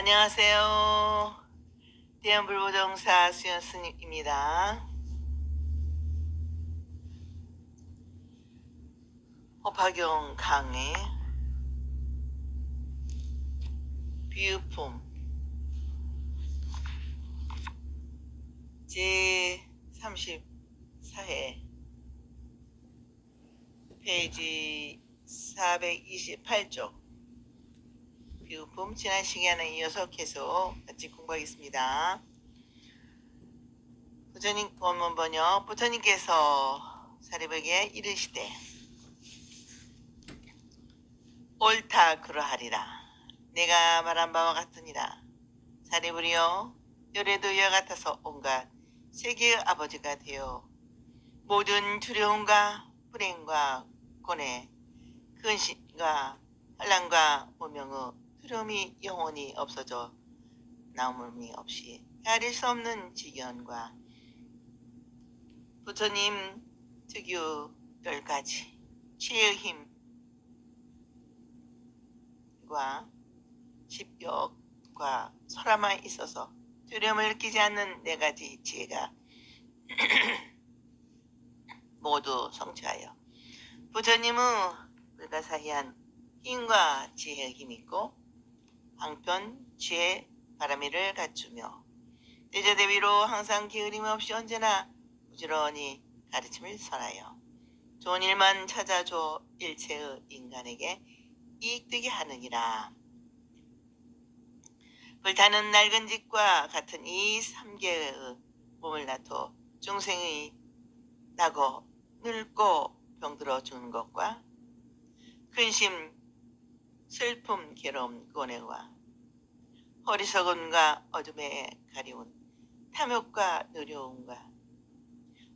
안녕하세요. 대한불보정사 수연스님입니다. 허파경 강의 비유품 제34회 페이지 428쪽 비유품 지난 시간에 이어서 계속 같이 공부하겠습니다. 부처님 본문 번역. 부처님께서 사리부에게 이르시되 옳다 그러하리라. 내가 말한 바와 같으니라. 사리부리여, 요래도 이와 같아서 온갖 세계의 아버지가 되어 모든 두려움과 불행과 고뇌, 근심과 환난과 무명의 두려움이 영원히 없어져 나옴이 없이 헤아릴 수 없는 지견과 부처님 특유 10가지 치의 힘과 십욕과 설함에 있어서 두려움을 느끼지 않는 4가지 지혜가 모두 성취하여 부처님의 불가사의한 힘과 지혜의 힘이 있고 방편, 지혜, 바라미를 갖추며 대저대비로 항상 게으림 없이 언제나 부지런히 가르침을 설하여 좋은 일만 찾아줘 일체의 인간에게 이익되게 하느니라. 불타는 낡은 집과 같은 이 3개의 몸을 놔둬 중생의 나고 늙고 병들어 죽는 것과 근심, 슬픔, 괴로움, 고뇌와 어리석음과 어둠에 가리운 탐욕과 느려움과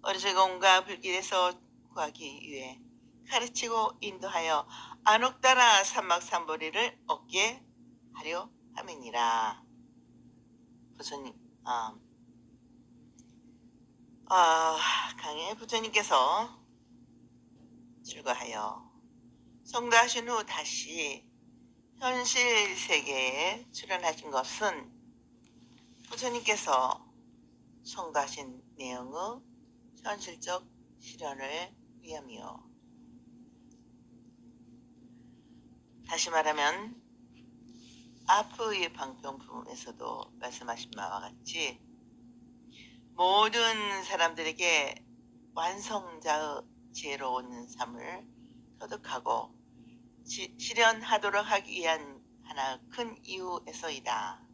어리석음과 불길에서 구하기 위해 가르치고 인도하여 안옥다라 삼막삼보리를 얻게 하려 함이니라. 부처님 강의 부처님께서 출가하여 성도하신 후 다시 현실 세계에 출현하신 것은 부처님께서 성도하신 내용의 현실적 실현을 위함이요. 다시 말하면 앞의 방평품에서도 말씀하신 바와 같이 모든 사람들에게 완성자의 지혜로운 삶을 터득하고 실현하도록 하기 위한 하나 큰 이유에서이다.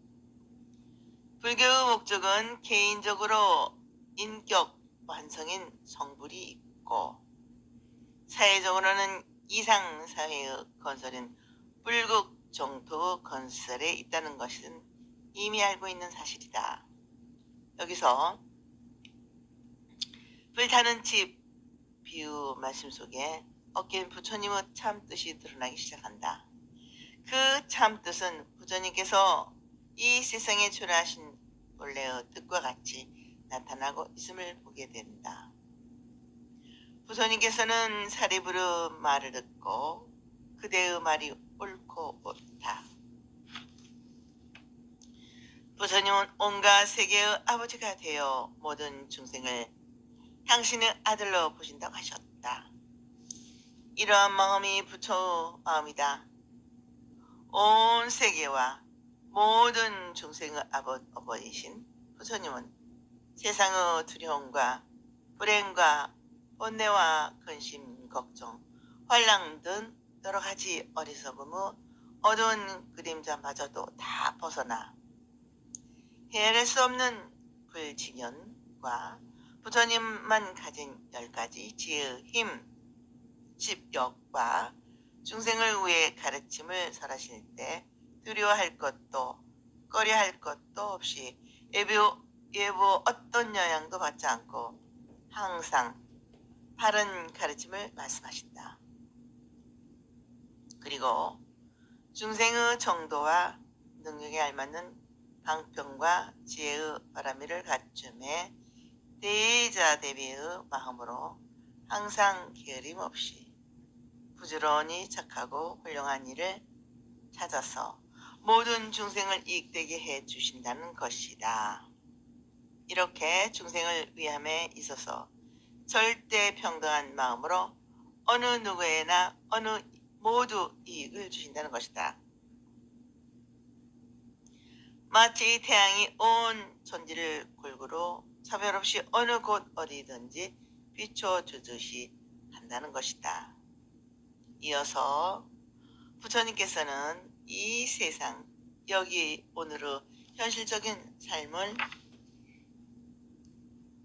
불교의 목적은 개인적으로 인격 완성인 성불이 있고 사회적으로는 이상사회의 건설인 불국 정토의 건설에 있다는 것은 이미 알고 있는 사실이다. 여기서 불타는 집 비유 말씀 속에 얽힌 부처님의 참 뜻이 드러나기 시작한다. 그 참 뜻은 부처님께서 이 세상에 출하신 본래의 뜻과 같이 나타나고 있음을 보게 된다. 부처님께서는 사리부르 말을 듣고 그대의 말이 옳고 옳다. 부처님은 온갖 세계의 아버지가 되어 모든 중생을 당신의 아들로 보신다고 하셨다. 이러한 마음이 부처의 마음이다. 온 세계와 모든 중생의 아버지이신 부처님은 세상의 두려움과 불행과 번뇌와 근심, 걱정, 환랑 등 여러 가지 어리석음의 어두운 그림자마저도 다 벗어나 헤아릴 수 없는 불지견과 부처님만 가진 10가지 지혜의 힘, 십욕과 중생을 위해 가르침을 설하실 때 두려워할 것도 꺼려할 것도 없이 예부 어떤 영향도 받지 않고 항상 바른 가르침을 말씀하신다. 그리고 중생의 정도와 능력에 알맞는 방편과 지혜의 바라미를 갖춤에 대자대비의 마음으로 항상 게으림 없이 부지런히 착하고 훌륭한 일을 찾아서 모든 중생을 이익되게 해 주신다는 것이다. 이렇게 중생을 위함에 있어서 절대 평등한 마음으로 어느 누구에나 모두 이익을 주신다는 것이다. 마치 태양이 온 천지를 골고루 차별 없이 어느 곳 어디든지 비춰주듯이 한다는 것이다. 이어서 부처님께서는 이 세상, 여기 오늘의 현실적인 삶을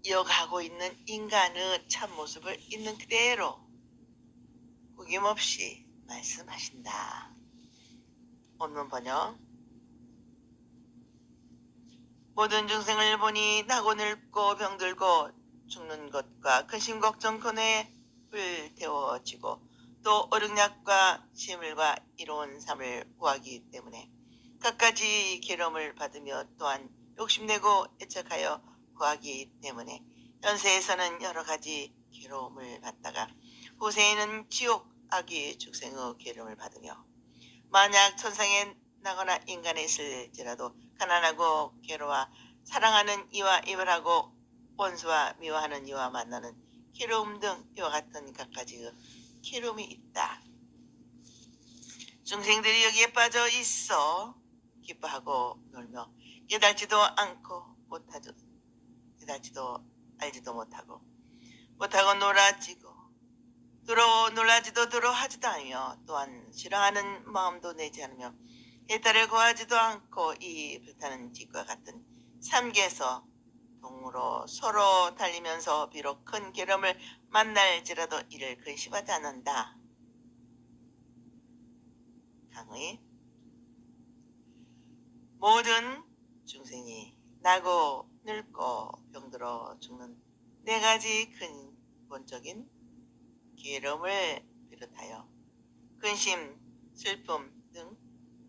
이어가고 있는 인간의 참모습을 있는 그대로 구김없이 말씀하신다. 원문 번역. 모든 중생을 보니 나고 늙고 병들고 죽는 것과 근심 걱정 근에 불태워지고 또 어렵약과 시물과 이로운 삶을 구하기 때문에 갖가지 괴로움을 받으며 또한 욕심내고 애착하여 구하기 때문에 현세에서는 여러 가지 괴로움을 받다가 후세에는 지옥 악의 축생의 괴로움을 받으며 만약 천상에 나거나 인간에 있을지라도 가난하고 괴로워 사랑하는 이와 이별하고 원수와 미워하는 이와 만나는 괴로움 등 이와 같은 갖가지의 괴로움이 있다. 중생들이 여기에 빠져 있어 기뻐하고 놀며 깨달지도 않고 못하죠. 깨달지도 알지도 못하고 놀아지고 놀라지도 하지도 않으며 또한 싫어하는 마음도 내지 않으며 해탈을 구하지도 않고 이 불타는 빛과 같은 삼계에서 동으로 서로 달리면서 비록 큰 괴로움을 만날지라도 이를 근심하지 않는다. 강의. 모든 중생이 나고 늙고 병들어 죽는 네 가지 근본적인 괴로움을 비롯하여 근심, 슬픔 등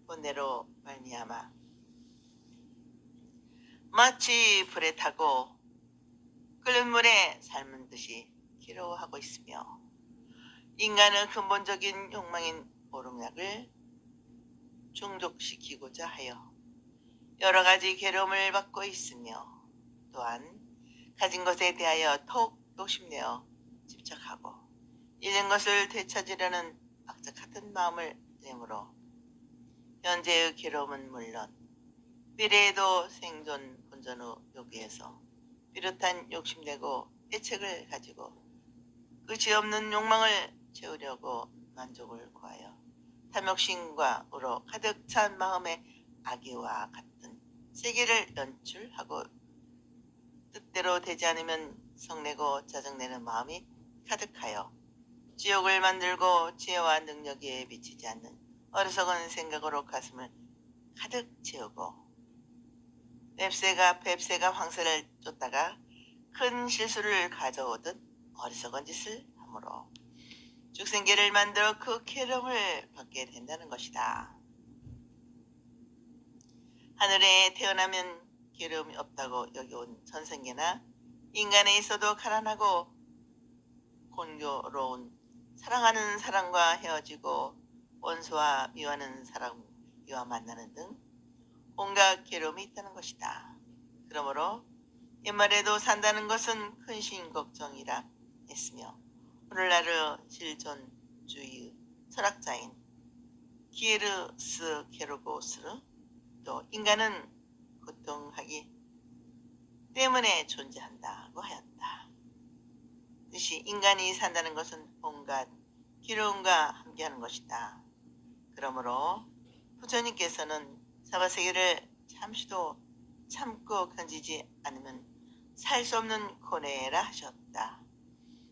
번뇌로 말미암아 마치 불에 타고 끓는 물에 삶은 듯이 괴로워하고 있으며 인간의 근본적인 욕망인 오lum약을 충족시키고자 하여 여러 가지 괴로움을 받고 있으며 또한 가진 것에 대하여 더욱 욕심내어 집착하고 잃은 것을 되찾으려는 악착 같은 마음을 내므로 현재의 괴로움은 물론 미래에도 생존 본전의 요구에서 비롯한 욕심내고 애착을 가지고 끝이없는 욕망을 채우려고 만족을 구하여 탐욕심과 으로 가득 찬 마음의 악의와 같은 세계를 연출하고 뜻대로 되지 않으면 성내고 짜증내는 마음이 가득하여 지옥을 만들고 지혜와 능력에 미치지 않는 어리석은 생각으로 가슴을 가득 채우고 뱁새가 황새를 쫓다가 큰 실수를 가져오듯 어리석은 짓을 하므로 죽생계를 만들어 그 괴로움을 받게 된다는 것이다. 하늘에 태어나면 괴로움이 없다고 여겨온 천생계나 인간에 있어도 가난하고 곤교로운 사랑하는 사람과 헤어지고 원수와 미워하는 사람과 만나는 등 온갖 괴로움이 있다는 것이다. 그러므로 옛말에도 산다는 것은 근심 걱정이라 했으며 오늘날의 실존주의 철학자인 기에르스 게르고스르 또 인간은 고통하기 때문에 존재한다고 하였다. 뜻이 인간이 산다는 것은 온갖 괴로움과 함께하는 것이다. 그러므로 부처님께서는 사바세계를 잠시도 참고 견디지 않으면 살 수 없는 고뇌라 하셨다.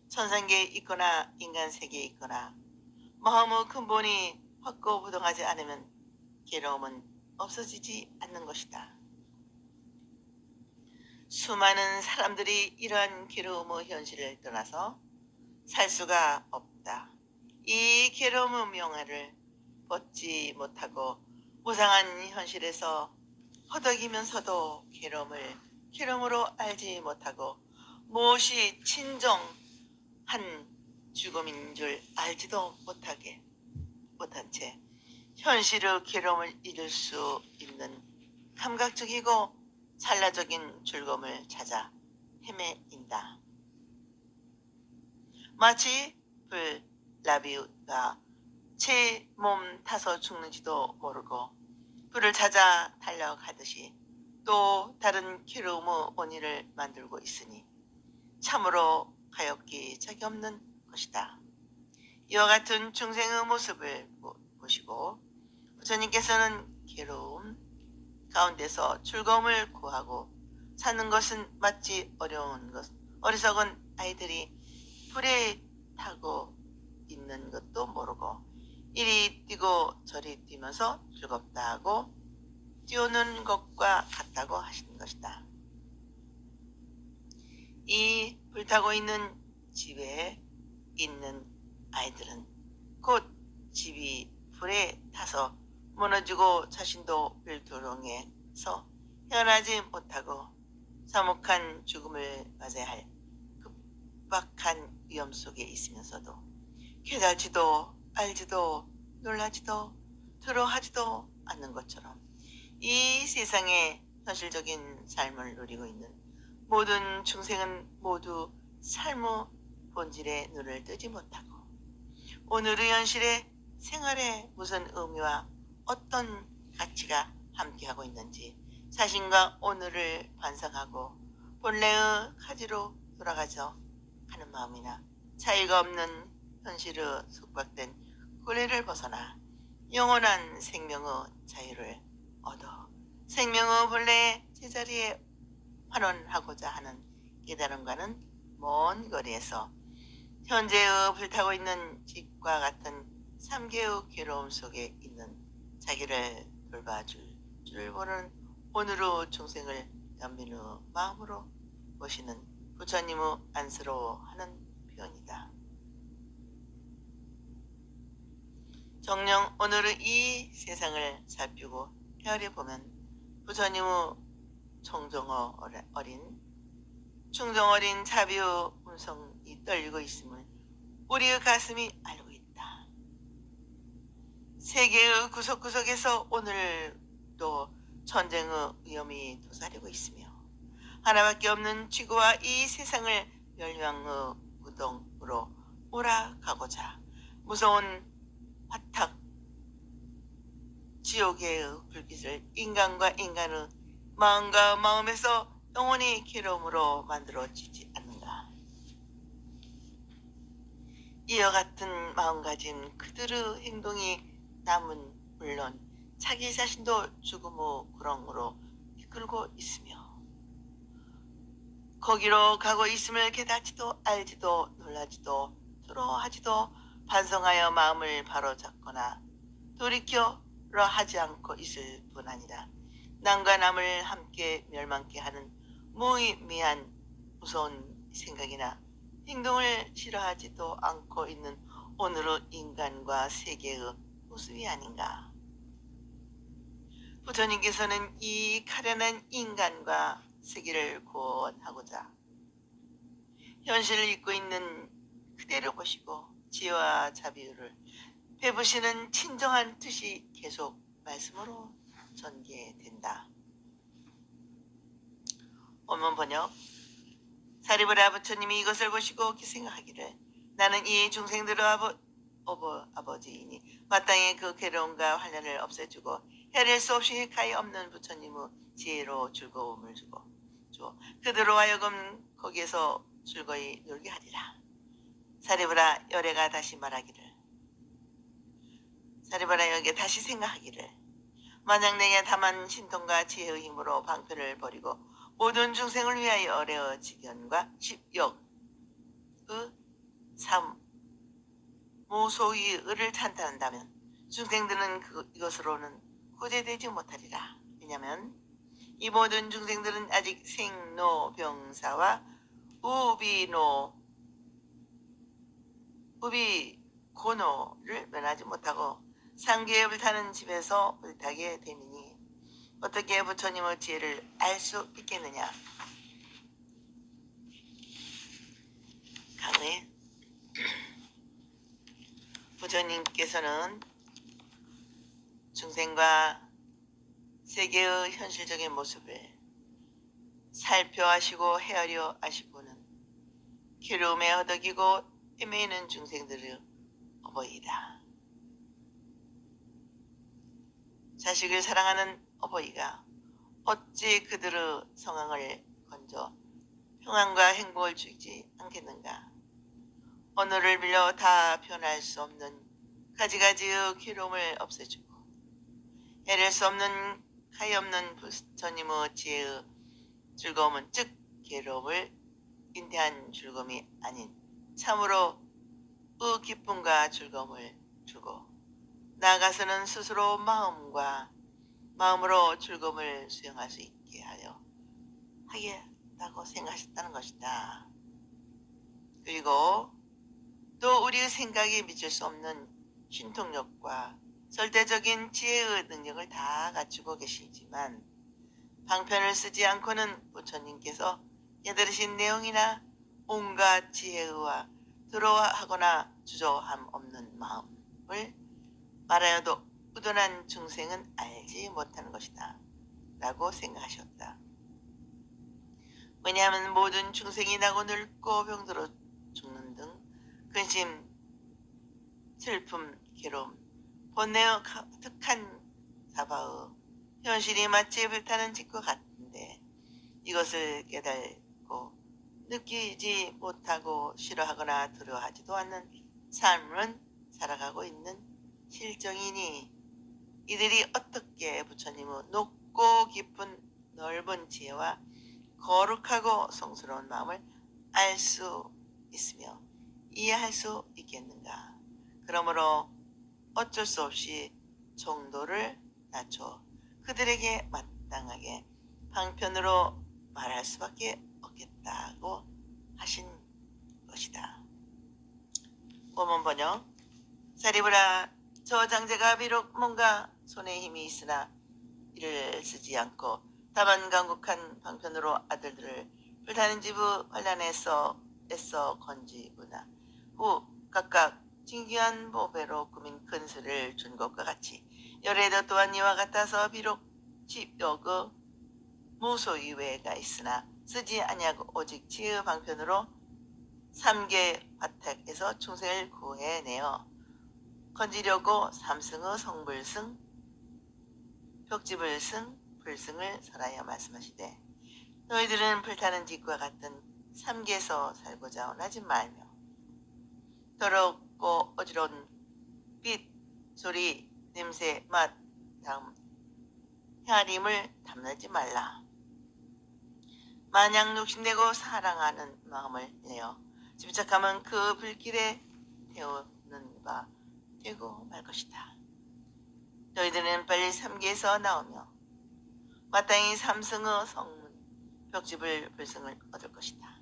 천상계에 있거나 인간세계에 있거나 마음의 근본이 확고부동하지 않으면 괴로움은 없어지지 않는 것이다. 수많은 사람들이 이러한 괴로움의 현실을 떠나서 살 수가 없다. 이 괴로움의 명화를 벗지 못하고 무상한 현실에서 허덕이면서도 괴로움으로 알지 못하고 무엇이 진정한 죽음인 줄 알지도 못한 채 현실의 괴로움을 잊을 수 있는 감각적이고 찰나적인 즐거움을 찾아 헤매인다. 마치 불나비가 제 몸 타서 죽는지도 모르고 불을 찾아 달려가듯이 또 다른 괴로움의 원인을 만들고 있으니 참으로 가엾기 짝이 없는 것이다. 이와 같은 중생의 모습을 보시고 부처님께서는 괴로움 가운데서 즐거움을 구하고 사는 것은 마치 어려운 것, 어리석은 아이들이 불에 타고 있는 것도 모르고 이리 뛰고 저리 뛰면서 즐겁다 하고 뛰어노는 것과 같다고 하시는 것이다. 이 불타고 있는 집에 있는 아이들은 곧 집이 불에 타서 무너지고 자신도 불도령에서 헤어나지 못하고 사목한 죽음을 맞아야 할 급박한 위험 속에 있으면서도 깨달지도 알지도 놀라지도 들어하지도 않는 것처럼 이 세상의 현실적인 삶을 누리고 있는 모든 중생은 모두 삶의 본질에 눈을 뜨지 못하고 오늘의 현실의 생활에 무슨 의미와 어떤 가치가 함께하고 있는지 자신과 오늘을 반성하고 본래의 가지로 돌아가서 하는 마음이나 차이가 없는 현실의 속박된 굴레를 벗어나 영원한 생명의 자유를 얻어 생명의 본래의 제자리에 환원하고자 하는 깨달음과는 먼 거리에서 현재의 불타고 있는 집과 같은 삼계의 괴로움 속에 있는 자기를 돌봐줄 줄 모르는 오늘의 중생을 연민의 마음으로 보시는 부처님의 안쓰러워하는 표현이다. 정녕 오늘의 이 세상을 살피고 헤아려 보면 부처님의 충정 어린 자비의 음성이 떨리고 있음을 우리의 가슴이 알고 있다. 세계의 구석구석에서 오늘도 전쟁의 위험이 도사리고 있으며 하나밖에 없는 지구와 이 세상을 멸망의 무덤으로 몰아가고자 무서운 화탁 지옥의 불빛을 인간과 인간의 마음과 마음에서 영원히 괴로움으로 만들어지지 않는가. 이와 같은 마음가짐 그들의 행동이 남은 물론 자기 자신도 죽음의 구렁으로 이끌고 있으며 거기로 가고 있음을 깨닫지도 알지도 놀라지도 두려워하지도 반성하여 마음을 바로잡거나 돌이켜려 하지 않고 있을 뿐 아니라 남과 남을 함께 멸망케 하는 무의미한 무서운 생각이나 행동을 싫어하지도 않고 있는 오늘의 인간과 세계의 모습이 아닌가. 부처님께서는 이 가련한 인간과 세계를 구원하고자 현실을 잊고 있는 그대로 보시고 지혜와 자비를 베푸시는 친정한 뜻이 계속 말씀으로 전개된다. 원문 번역. 사리부라 부처님이 이것을 보시고 생각하기를 나는 이 중생들의 아버지이니 마땅히 그 괴로움과 환난을 없애주고 헤아릴 수 없이 가히 없는 부처님의 지혜로 즐거움을 주고 그들로 하여금 거기에서 즐거이 놀게 하리라. 사리부라 여래가 다시 말하기를 사리부라 여기에 다시 생각하기를 만약 내게 다만 신통과 지혜의 힘으로 방편을 버리고 모든 중생을 위하여 어려워 지견과 십역의 삶 무소의 의를 찬탄한다면 중생들은 이것으로는 구제되지 못하리라. 왜냐하면 이 모든 중생들은 아직 생로병사와 우비고노를 면하지 못하고 상계에 불타는 집에서 불타게 되니 어떻게 부처님의 지혜를 알 수 있겠느냐. 강의 부처님께서는 중생과 세계의 현실적인 모습을 살펴하시고 헤아려 하시고는 괴로움에 허덕이고 헤매이는 중생들의 어버이다. 자식을 사랑하는 어버이가 어찌 그들의 상황을 건져 평안과 행복을 주지 않겠는가. 오늘을 빌려 다 변할 수 없는 가지가지의 괴로움을 없애주고 해낼 수 없는 가엾는 부처님의 지혜의 즐거움은 즉 괴로움을 인태한 즐거움이 아닌 참으로 의 기쁨과 즐거움을 주고 나아가서는 스스로 마음으로 즐거움을 수용할 수 있게 하겠다고 생각하셨다는 것이다. 그리고 또 우리의 생각에 미칠 수 없는 신통력과 절대적인 지혜의 능력을 다 갖추고 계시지만 방편을 쓰지 않고는 부처님께서 깨달으신 내용이나 온갖 지혜와 두려워하거나 주저함 없는 마음을 말하여도 우둔한 중생은 알지 못하는 것이다 라고 생각하셨다. 왜냐하면 모든 중생이 나고 늙고 병들어 죽는 등 근심, 슬픔, 괴로움, 본내의 가득한 사바의 현실이 마치 불타는 집과 같은데 이것을 깨달고 느끼지 못하고 싫어하거나 두려워하지도 않는 삶은 살아가고 있는 실정이니 이들이 어떻게 부처님의 높고 깊은 넓은 지혜와 거룩하고 성스러운 마음을 알 수 있으며 이해할 수 있겠는가. 그러므로 어쩔 수 없이 정도를 낮춰 그들에게 마땅하게 방편으로 말할 수밖에 없겠다고 하신 것이다. 원문 번역. 사리부라, 저 장제가 비록 뭔가 손에 힘이 있으나 이를 쓰지 않고 다만 강국한 방편으로 아들들을 불타는 집의 환란에서 애써 건지구나. 후 각각 진귀한 보배로 꾸민 근수를 준 것과 같이 열애도 또한 이와 같아서 비록 집욕의 무소유 외가 있으나 쓰지 아니하고 오직 지의 방편으로 삼계 화택에서 중생을 구해내어 건지려고 삼승의 성불승, 벽집을승, 불승을 설하여 말씀하시되 너희들은 불타는 집과 같은 삼계에서 살고자 원하지 말며 더럽고 어지러운 빛, 소리, 냄새, 맛, 다음 헤아림을 탐내지 말라. 마냥 욕심내고 사랑하는 마음을 내어 집착하면 그 불길에 태우는 바 되고 말 것이다. 너희들은 빨리 삼계에서 나오며 마땅히 삼승의 성문, 벽집을 불승을 얻을 것이다.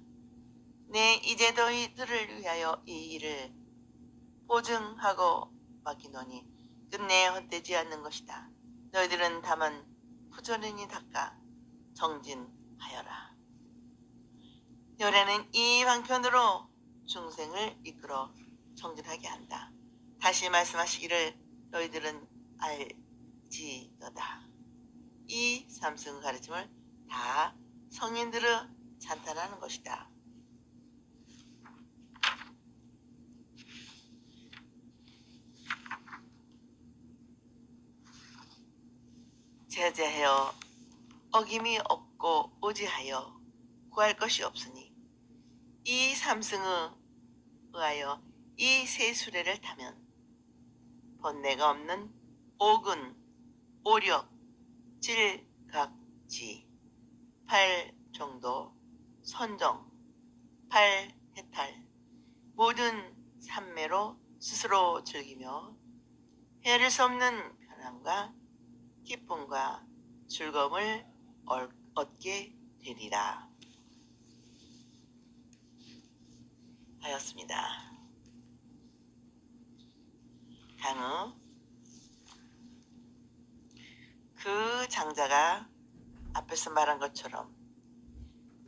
내 이제 너희들을 위하여 이 일을 보증하고 맡기노니 끝내 헛되지 않는 것이다. 너희들은 다만 부조리니 닦아 정진하여라. 열애는 이 방편으로 중생을 이끌어 정진하게 한다. 다시 말씀하시기를 너희들은 알지어다. 이 삼승 가르침을 다 성인들의 찬탄하는 것이다. 제재하여 어김이 없고 오지하여 구할 것이 없으니 이 삼승에 의하여 이 세 수레를 타면 번뇌가 없는 오근, 오력, 질각지, 팔정도, 선정, 팔해탈 모든 삼매로 스스로 즐기며 헤아릴 수 없는 편함과 기쁨과 즐거움을 얻게 되리라 하였습니다. 강의. 그 장자가 앞에서 말한 것처럼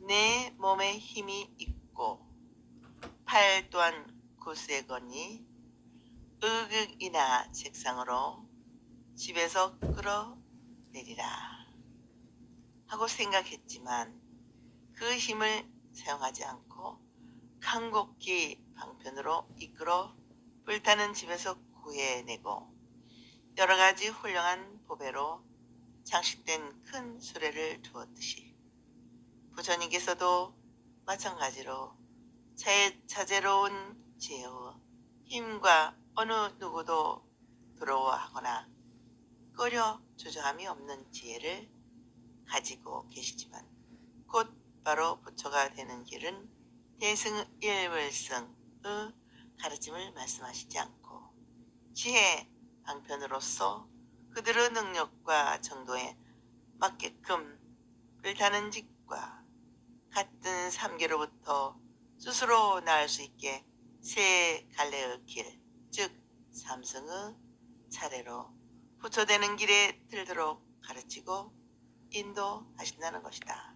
내 몸에 힘이 있고 팔 또한 굳세거니 의극이나 책상으로 집에서 끌어내리라 하고 생각했지만 그 힘을 사용하지 않고 강곡히 방편으로 이끌어 불타는 집에서 구해내고 여러 가지 훌륭한 보배로 장식된 큰 수레를 두었듯이 부처님께서도 마찬가지로 자제로운 지혜의 힘과 어느 누구도 부러워하거나 꺼려 조절함이 없는 지혜를 가지고 계시지만 곧 바로 부처가 되는 길은 대승일물성의 가르침을 말씀하시지 않고 지혜 방편으로서 그들의 능력과 정도에 맞게끔 불타는 직과 같은 삼계로부터 스스로 나을 수 있게 세 갈래의 길, 즉 삼성의 차례로 부처되는 길에 들도록 가르치고 인도하신다는 것이다.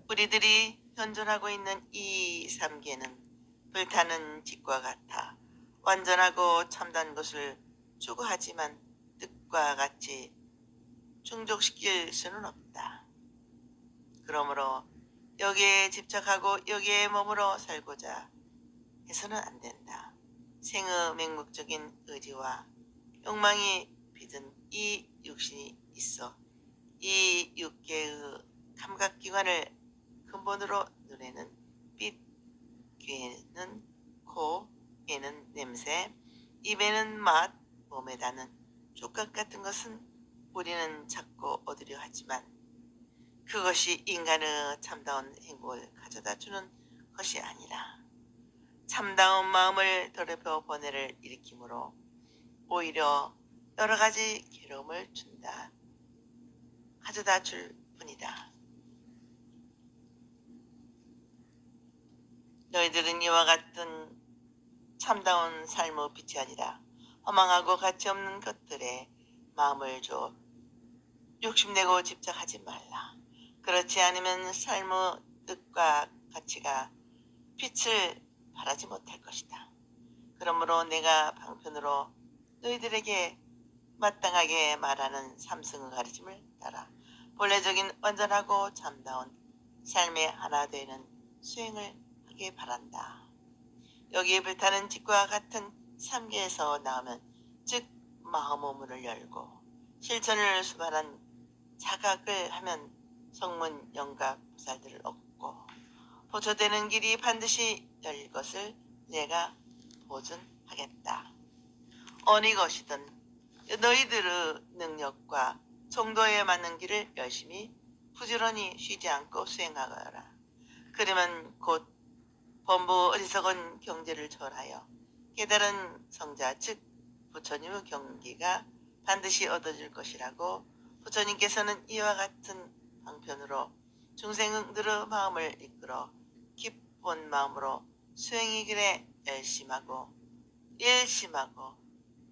우리들이 현존하고 있는 이 삼계는 불타는 직과 같아 완전하고 참된 것을 추구하지만 뜻과 같이 충족시킬 수는 없다. 그러므로 여기에 집착하고 여기에 머물러 살고자 해서는 안 된다. 생의 맹목적인 의지와 욕망이 빚은 이 육신이 있어 이 육계의 감각기관을 근본으로 눈에는 빛, 귀에는 코, 에는 냄새, 입에는 맛, 몸에 닿는 촉각 같은 것은 우리는 찾고 얻으려 하지만 그것이 인간의 참다운 행복을 가져다 주는 것이 아니라 참다운 마음을 더럽혀 번뇌를 일으키므로 오히려 여러 가지 괴로움을 준다. 가져다 줄 뿐이다. 너희들은 이와 같은 참다운 삶의 빛이 아니라 허망하고 가치없는 것들에 마음을 줘 욕심내고 집착하지 말라. 그렇지 않으면 삶의 뜻과 가치가 빛을 발하지 못할 것이다. 그러므로 내가 방편으로 너희들에게 마땅하게 말하는 삼승의 가르침을 따라 본래적인 완전하고 참다운 삶의 하나 되는 수행을 하길 바란다. 여기에 불타는 빛과 같은 삼계에서 나오면 즉 마음의 문을 열고 실천을 수반한 자각을 하면 성문 영각 보살들을 얻고 보초되는 길이 반드시 열릴 것을 내가 보증하겠다. 어느 것이든 너희들의 능력과 정도에 맞는 길을 열심히 부지런히 쉬지 않고 수행하거라. 그러면 곧 범부 어리석은 경제를 초월하여 깨달은 성자 즉 부처님의 경기가 반드시 얻어질 것이라고 부처님께서는 이와 같은 방편으로 중생들의 마음을 이끌어 기쁜 마음으로 수행의 길에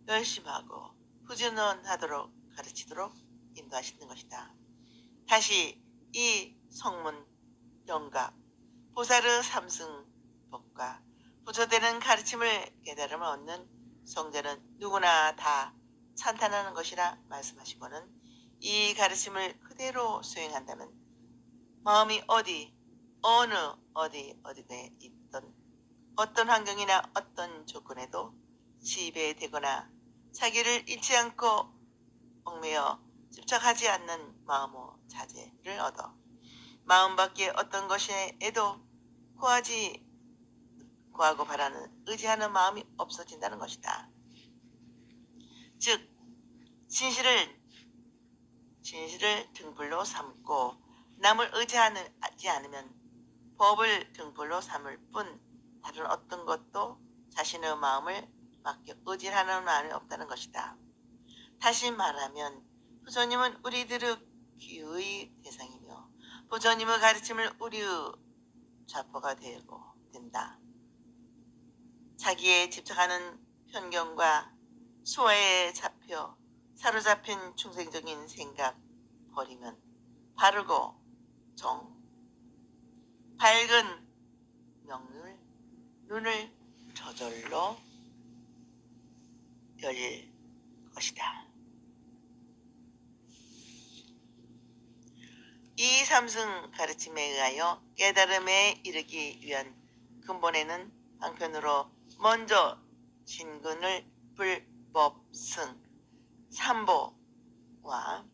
열심하고 부지런하도록 가르치도록 인도하시는 것이다. 다시 이 성문 영각 보살의 삼승법과 부처되는 가르침을 깨달음을 얻는 성자는 누구나 다 찬탄하는 것이라 말씀하시고는 이 가르침을 그대로 수행한다면 마음이 어디에 있던 어떤 환경이나 어떤 조건에도 지배되거나 자기를 잃지 않고 얽매여 집착하지 않는 마음의 자제를 얻어 마음 밖에 어떤 것에도 구하고 바라는 의지하는 마음이 없어진다는 것이다. 즉 진실을 등불로 삼고 남을 의지하지 않으면 법을 등불로 삼을 뿐 다른 어떤 것도 자신의 마음을 맡겨 의지하는 마음이 없다는 것이다. 다시 말하면 부처님은 우리들의 귀의 대상이며 부처님의 가르침을 우리의 좌포가 되고 된다. 자기에 집착하는 편견과 소화에 잡혀 사로잡힌 중생적인 생각 버리면 바르고 밝은 눈을 저절로 열 것이다. 이 삼승 가르침에 의하여 깨달음에 이르기 위한 근본에는 한편으로 먼저 진근을 불법승 삼보와